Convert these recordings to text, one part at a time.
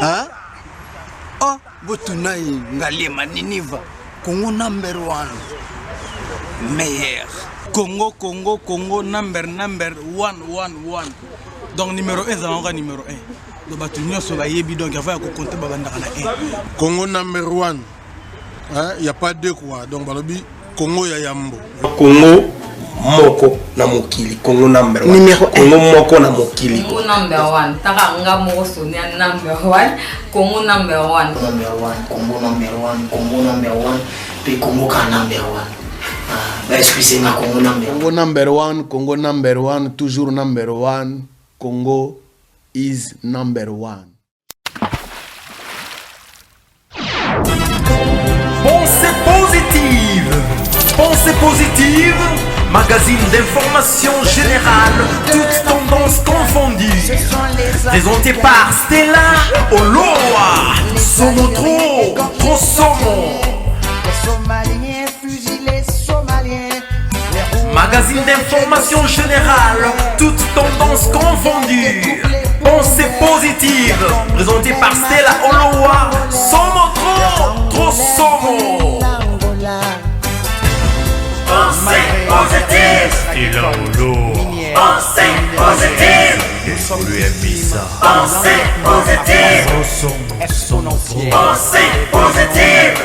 Hein? Oh, Botunai, Ngalema, Niniva, Congo number one. Meilleur. Congo, Congo, Congo, number one. Donc numéro 1, c'est encore numéro 1. Donc Batunio sur Yebi, donc il va compter Babandana 1. Congo number one. Il n'y a pas deux quoi. Donc Balobi, Congo Yayambo. Congo Moko na Mokili. Congo number one. Numéro 1. Congo Moko na Mokili. Congo number 1. Takanga Moko Sonia number 1. Congo number 1. Congo number 1. Congo number 1. Puis Congo ka number 1. Excusez-moi, Congo number 1. Congo number 1. Congo number 1. Toujours number 1. Congo is number 1. Pensée positive, magazine d'information générale, toutes tendances confondues. Présenté par Stella Oloa, Somo trop Somo. Magazine d'information générale, toutes tendances confondues. Pensée positive, présenté par Stella Oloa, Somo trop Somo. Pensée positive. Pensée positive. Pensée positive. Pensée positive.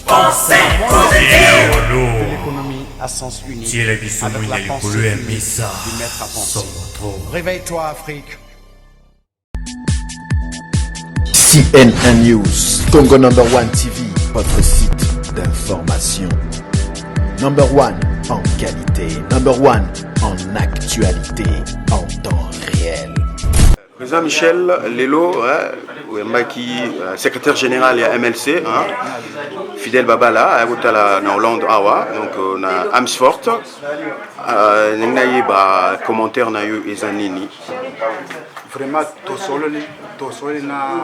Pensée positive. L'économie à sens unique. Avec la pensée du maître à penser. Réveille-toi, Afrique. CNN News, Congo number 1 TV, votre site d'information. Number 1 en qualité, number 1 en actualité, en temps réel. Président Michel Lelo, secrétaire général à MLC, Fidel Babala, en Hollande, donc on a Amsfort, commentaire na yo ezanini. Vraiment, Tosole na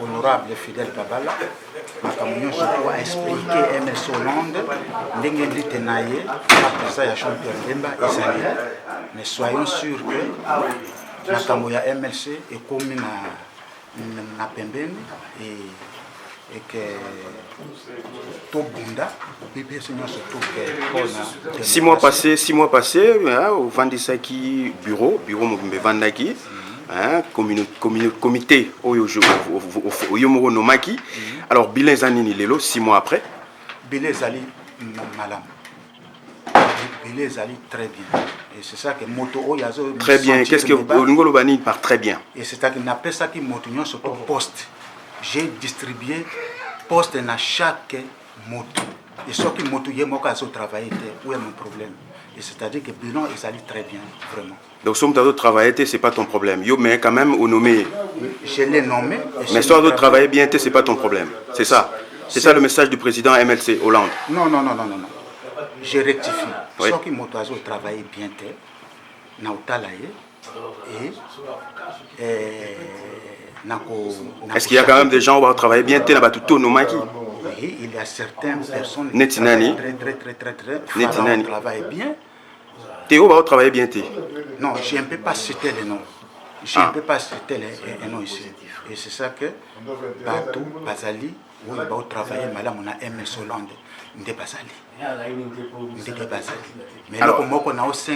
honorable Fidel Babala, je dois expliquer MLC Hollande, ndenge tenaye, après ça, il y a champion Demba et Zali. Mais soyons sûrs que Nakamoya MLC est commis na pembeni et que tout bunda, six mois passés, au Vandisaki bureau Mugumbe Vandaki, comité Oyomoro Nomaki. Alors bilan Zanini Lelo, 6 mois après. Bilan Zali Malam. Bilan Zali très bien. Et c'est ça que Moto Oyazo. Très bien. Qu'est-ce que Ngolo Bani par très bien? Et c'est ça qu'on appelle ça qui Moto surtout poste. J'ai distribué poste dans chaque moto. Et ce qui Moto Yemoka a travaillé, où est mon problème? Et c'est-à-dire que bilan est allé très bien, vraiment. Donc, si tu as travaillé, ce n'est pas ton problème. Yo, mais quand même, au nommé. Je l'ai nommé. Mais si tu as travaillé bien, ce n'est pas ton problème. C'est ça. C'est ça le message du président MLC Hollande. Non. Je rectifie. Oui. Ce qui m'a travaillé bien, est-ce qu'il y a quand même des gens qui ont travaillé bien, oui, il y a certaines personnes qui travaillent très travaillent bien. Théo va travailler bien. Non, je ne peux pas citer les noms. Je ne peux pas citer les noms ici. Et c'est ça que Batou, Bazali, où il va travailler, madame, on a MS Hollande, Ndé Bazali. Mais alors, on a aussi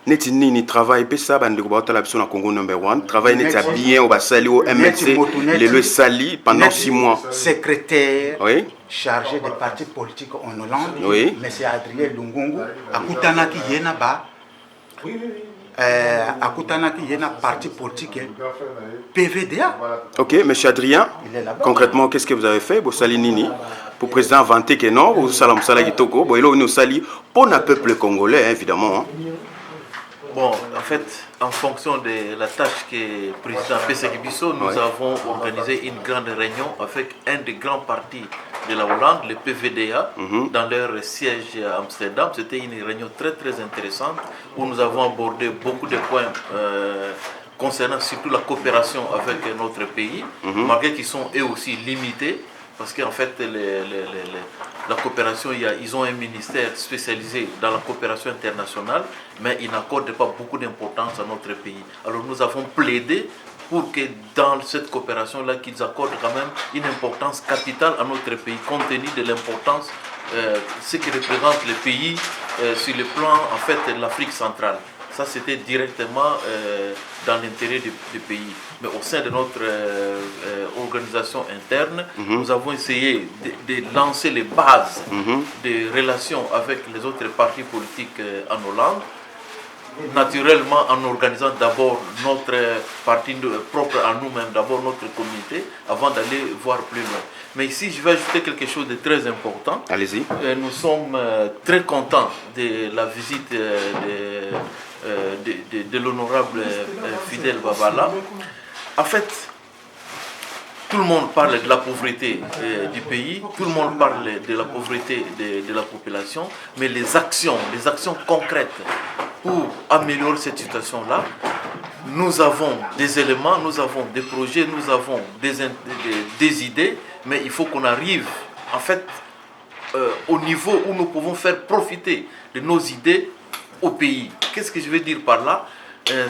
Netini travaille, ça, na Congo number 1, travaille bien au Basali, au MLC, le Sali pendant 6 mois. Secrétaire, oui, chargé des partis politiques en Hollande, oui. M. Adrien Lungungu, Akutanaki Yenaba. Akutanaki Yena parti politique PVDA. Ok, monsieur Adrien, concrètement, qu'est-ce que vous avez fait? Vous salez Nini pour président vanté que non, vous salam salagi toko, bon, il nous sali pour le peuple congolais, évidemment. Bon, en fait, en fonction de la tâche que le président Pessek Bisso, nous avons organisé une grande réunion avec un des grands partis de la Hollande, le PVDA, dans leur siège à Amsterdam. C'était une réunion très très intéressante où nous avons abordé beaucoup de points concernant surtout la coopération avec notre pays, malgré qu'ils sont eux aussi limités. Parce qu'en fait, la coopération, ils ont un ministère spécialisé dans la coopération internationale, mais ils n'accordent pas beaucoup d'importance à notre pays. Alors nous avons plaidé pour que dans cette coopération-là, qu'ils accordent quand même une importance capitale à notre pays, compte tenu de l'importance ce que représente le pays sur le plan en fait de l'Afrique centrale. Ça, c'était directement dans l'intérêt du pays. Mais au sein de notre organisation interne, nous avons essayé de lancer les bases des relations avec les autres partis politiques en Hollande. Naturellement, en organisant d'abord notre parti propre à nous-mêmes, d'abord notre communauté, avant d'aller voir plus loin. Mais ici, je vais ajouter quelque chose de très important. Allez-y. Nous sommes très contents de la visite de l'honorable Fidel Babala. En fait, tout le monde parle de la pauvreté du pays, tout le monde parle de la pauvreté de la population, mais les actions concrètes pour améliorer cette situation-là, nous avons des éléments, nous avons des projets, nous avons des idées, mais il faut qu'on arrive en fait au niveau où nous pouvons faire profiter de nos idées au pays. Qu'est-ce que je veux dire par là?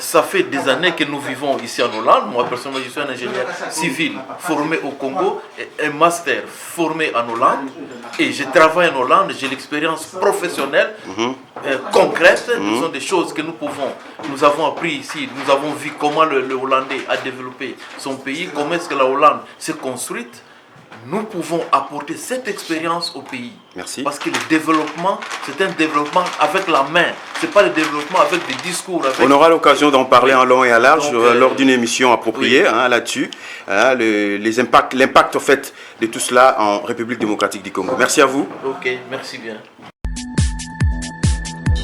Ça fait des années que nous vivons ici en Hollande. Moi, personnellement, je suis un ingénieur civil formé au Congo, un master formé en Hollande. Et je travaille en Hollande, j'ai l'expérience professionnelle, concrète. Ce sont des choses que nous avons appris ici. Nous avons vu comment le Hollandais a développé son pays, comment est-ce que la Hollande s'est construite. Nous pouvons apporter cette expérience au pays. Merci. Parce que le développement, c'est un développement avec la main. Ce n'est pas le développement avec des discours. On aura l'occasion d'en parler en long et en large lors d'une émission appropriée là-dessus. L'impact en fait de tout cela en République démocratique du Congo. Merci à vous. Ok, merci bien.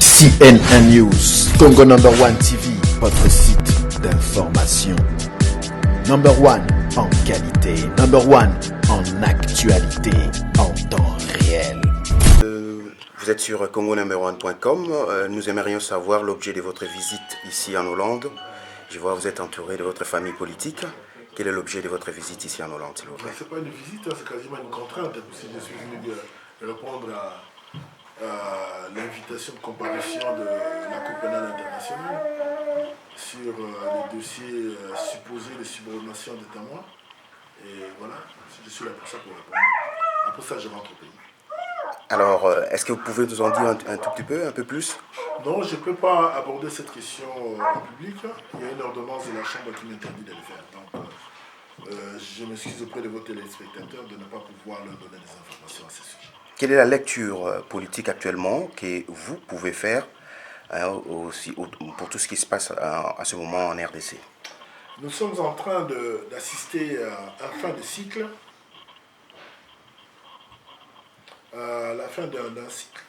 CNN News, Congo #1 TV, votre site d'information. #1 en qualité, #1 en actualité, en temps réel. Vous êtes sur congo-1.com. Nous aimerions savoir l'objet de votre visite ici en Hollande. Je vois que vous êtes entouré de votre famille politique. Quel est l'objet de votre visite ici en Hollande, s'il vous plaît? Ce n'est pas une visite, c'est quasiment une contrainte. Si je suis venu répondre à l'invitation de comparution de la Cour pénale internationale sur les dossiers supposés de subordination des témoins. Et voilà, je suis là pour ça, pour répondre. Après ça, je rentre au pays. Alors, est-ce que vous pouvez nous en dire un tout petit peu, un peu plus? Non, je ne peux pas aborder cette question en public. Il y a une ordonnance de la Chambre qui m'interdit de le faire. Donc, je m'excuse auprès de vos téléspectateurs de ne pas pouvoir leur donner des informations à ce sujet. Quelle est la lecture politique actuellement que vous pouvez faire pour tout ce qui se passe à ce moment en RDC? Nous sommes en train d'assister à un fin de cycle. La fin d'un cycle.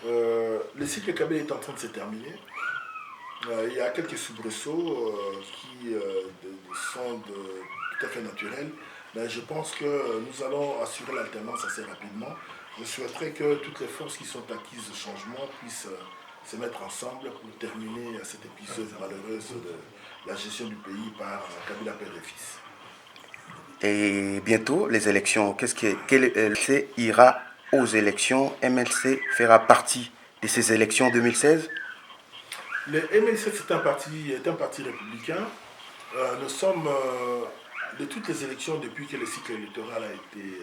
Le cycle Kabila est en train de se terminer. Il y a quelques soubresauts qui sont tout à fait naturels. Mais je pense que nous allons assurer l'alternance assez rapidement. Je souhaiterais que toutes les forces qui sont acquises de changement puissent se mettre ensemble pour terminer cette épisode malheureuse de la gestion du pays par Kabila père et fils. Et bientôt, les élections. MLC ira aux élections? MLC fera partie de ces élections 2016? Le MLC, c'est un parti républicain. Nous sommes de toutes les élections depuis que le cycle électoral a été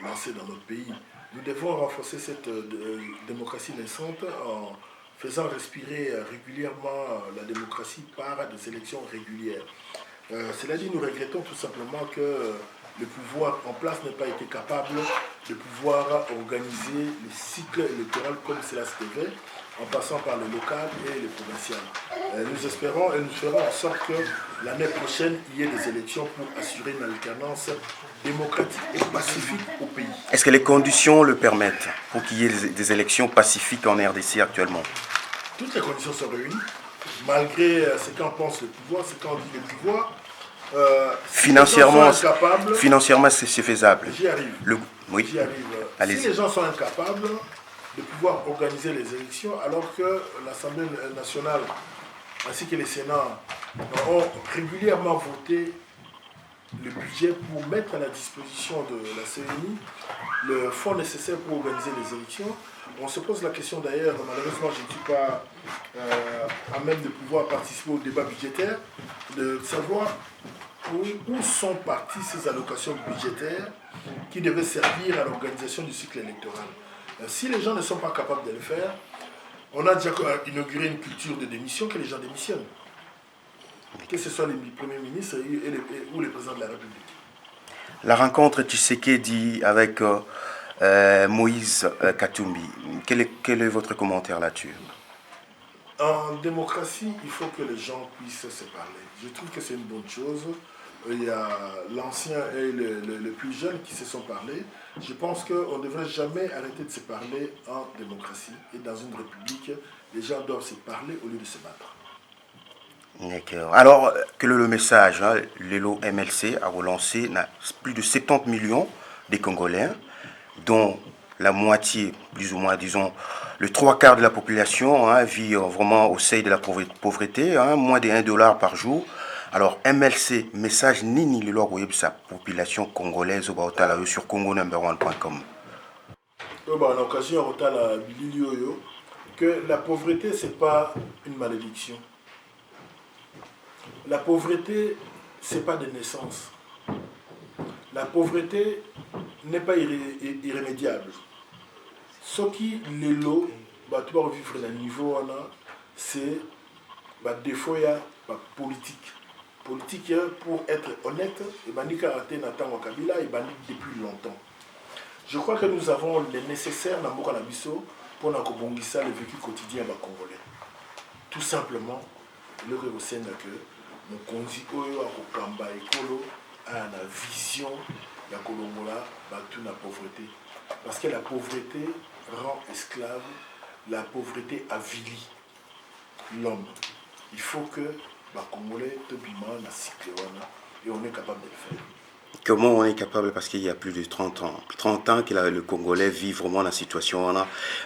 lancé dans notre pays. Nous devons renforcer cette démocratie naissante en faisant respirer régulièrement la démocratie par des élections régulières. Cela dit, nous regrettons tout simplement que le pouvoir en place n'ait pas été capable de pouvoir organiser le cycle électoral comme cela se devait, en passant par le local et le provincial. Nous espérons et nous ferons en sorte que l'année prochaine, il y ait des élections pour assurer une alternance démocratique et pacifique au pays. Est-ce que les conditions le permettent pour qu'il y ait des élections pacifiques en RDC actuellement? Toutes les conditions sont réunies, malgré ce qu'en pense le pouvoir, ce qu'en dit le pouvoir. Financièrement, c'est faisable. J'y arrive. Oui. J'y arrive. Si les gens sont incapables de pouvoir organiser les élections, alors que l'Assemblée nationale ainsi que les Sénats ont régulièrement voté le budget pour mettre à la disposition de la CENI le fonds nécessaire pour organiser les élections. On se pose la question d'ailleurs, malheureusement je ne suis pas à même de pouvoir participer au débat budgétaire, de savoir où sont parties ces allocations budgétaires qui devaient servir à l'organisation du cycle électoral. Si les gens ne sont pas capables de le faire, on a déjà inauguré une culture de démission que les gens démissionnent. Que ce soit les premiers ministres ou les présidents de la République. La rencontre Tshisekedi avec Moïse Katumbi, quel est votre commentaire là-dessus? En démocratie, il faut que les gens puissent se parler. Je trouve que c'est une bonne chose. Il y a l'ancien et le plus jeune qui se sont parlé. Je pense qu'on ne devrait jamais arrêter de se parler en démocratie. Et dans une république, les gens doivent se parler au lieu de se battre. D'accord. Alors, quel est le message? L'élo MLC a relancé plus de 70 millions de Congolais, dont la moitié, plus ou moins, disons, le 3/4 de la population vit vraiment au seuil de la pauvreté, moins de $1 par jour. Alors, MLC, message nini le loi de sa population congolaise sur congonumber1.com. En occasion, que la pauvreté, ce n'est pas une malédiction. La pauvreté, ce n'est pas de naissance. La pauvreté n'est pas irrémédiable. Ce qui est l'eau, tu vas vivre à un niveau, c'est des fois politique. Politique, pour être honnête, depuis longtemps. Je crois que nous avons le nécessaire dans le Canabiso pour le vécu quotidien des Congolais. Tout simplement, le que mon conduit a la vision de la pauvreté. Parce que la pauvreté rend esclave, la pauvreté avilit l'homme. Il faut que les Congolais et on est capable de le faire. Comment on est capable, parce qu'il y a plus de 30 ans que le Congolais vit vraiment la situation,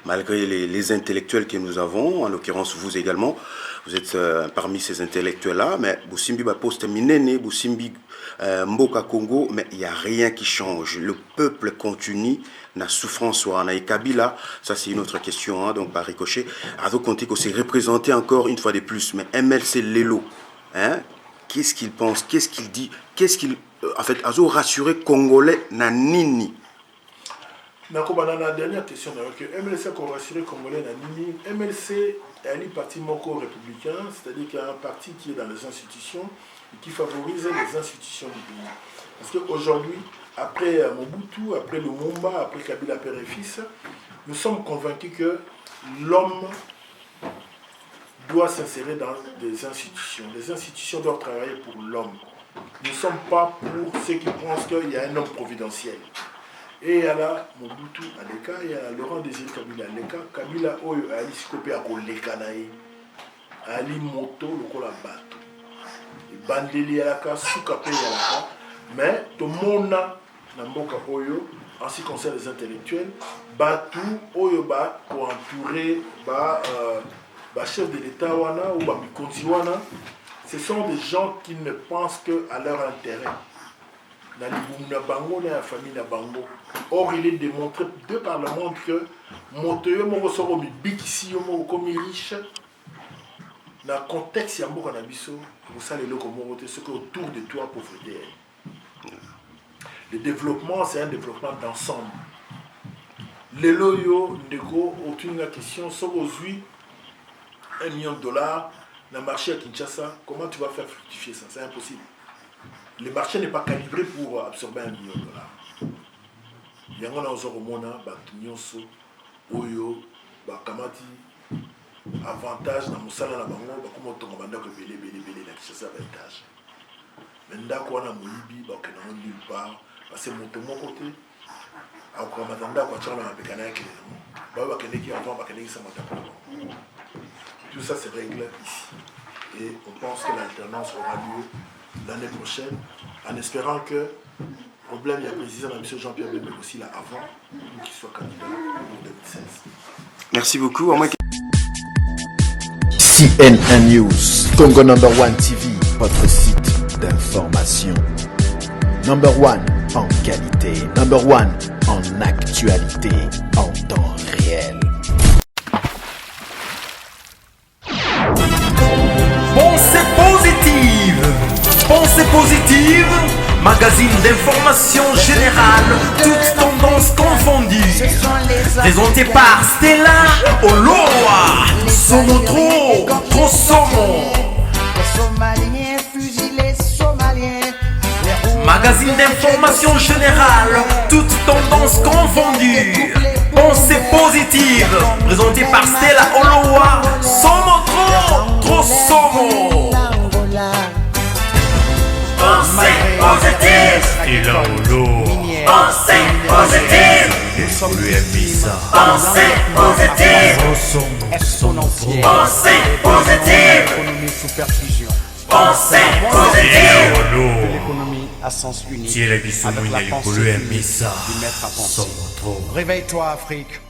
malgré les intellectuels que nous avons, en l'occurrence vous également, vous êtes parmi ces intellectuels-là, mais Boussimbi va poste minene, Boussimbi Mboka Congo, mais il n'y a rien qui change. Le peuple continue, la souffrance, et Kabila, ça c'est une autre question, donc par ricochet, à vous compter qu'on s'est représenté encore une fois de plus, mais MLC Lelo, qu'est-ce qu'il pense, qu'est-ce qu'il dit, qu'est-ce qu'il... En fait, Azo rassuré Congolais na nini. La dernière question, MLC a rassuré Congolais na nini. MLC est un parti républicain, c'est-à-dire qu'il y a un parti qui est dans les institutions et qui favorise les institutions du pays. Parce qu'aujourd'hui, après Mobutu, après Lumumba, après Kabila père et fils, nous sommes convaincus que l'homme doit s'insérer dans des institutions. Les institutions doivent travailler pour l'homme. Nous ne sommes pas pour ceux qui pensent qu'il y a un homme providentiel. Et il y a là Mobutu à l'Eka, il y a Laurent Désiré Kabila à l'Eka. Kabila Oyo a Ali Sikopé à l'Eka naï. Ali Moto, le Kola Bato. Et Bandeli à l'Eka, Soukapé à l'Eka. Mais tout le monde a Namboka Oyo, en ce qui concerne les intellectuels, Batou Oyo Ba pour entourer chef de l'État Wana ou Mikonzi Wana. Ce sont des gens qui ne pensent qu'à leur intérêt. Dans les Bango, dans la famille Bango. Or, il est démontré de par le monde que Montoyo Morosoro, Bikisi, comme riche, dans le contexte, il y a beaucoup d'ambition. Vous savez, ce qui est autour de toi, pauvreté. Le développement, c'est un développement d'ensemble. Les loyaux, aucune question, sauf aujourd'hui, $1 million. Dans le marché à Kinshasa, comment tu vas faire fructifier ça? C'est impossible. Le marché n'est pas calibré pour absorber $1 million. Il y a un Zoromona, Batunyoso, Oyo, Bakamati, avantage dans mon salon à Bango, comme on tombe dans le belé, la Kinshasa avantage. Maintenant, quand on a Moïbi, on est nulle part, parce que mon côté, on a m'attendre à quoi on a pécané avec les gens. Qui avant, ça m'a. Tout ça c'est réglé ici. Et on pense que l'alternance aura lieu l'année prochaine, en espérant que le problème, il y a président M. Jean-Pierre Bembe aussi là avant, pour qu'il soit candidat en 2016. Merci beaucoup. CNN News, Congo #1 TV, votre site d'information. Number one en qualité, number one en actualité, en temps réel. Pensée positive. Pensée positive. Magazine d'information générale, toutes tendances confondues. Présenté par Stella Oloa. Somo trop somo. Magazine d'information générale, toutes tendances confondues. Pensée positive. Présenté par Stella Oloa. Somo trop somo. Pensée positive. Stella Oloa. Pensée positive. Pensée positive. Pensée positive. Pensée positive. L'économie à sens unique. Avec la pensée unique du maître à penser. Réveille-toi, Afrique.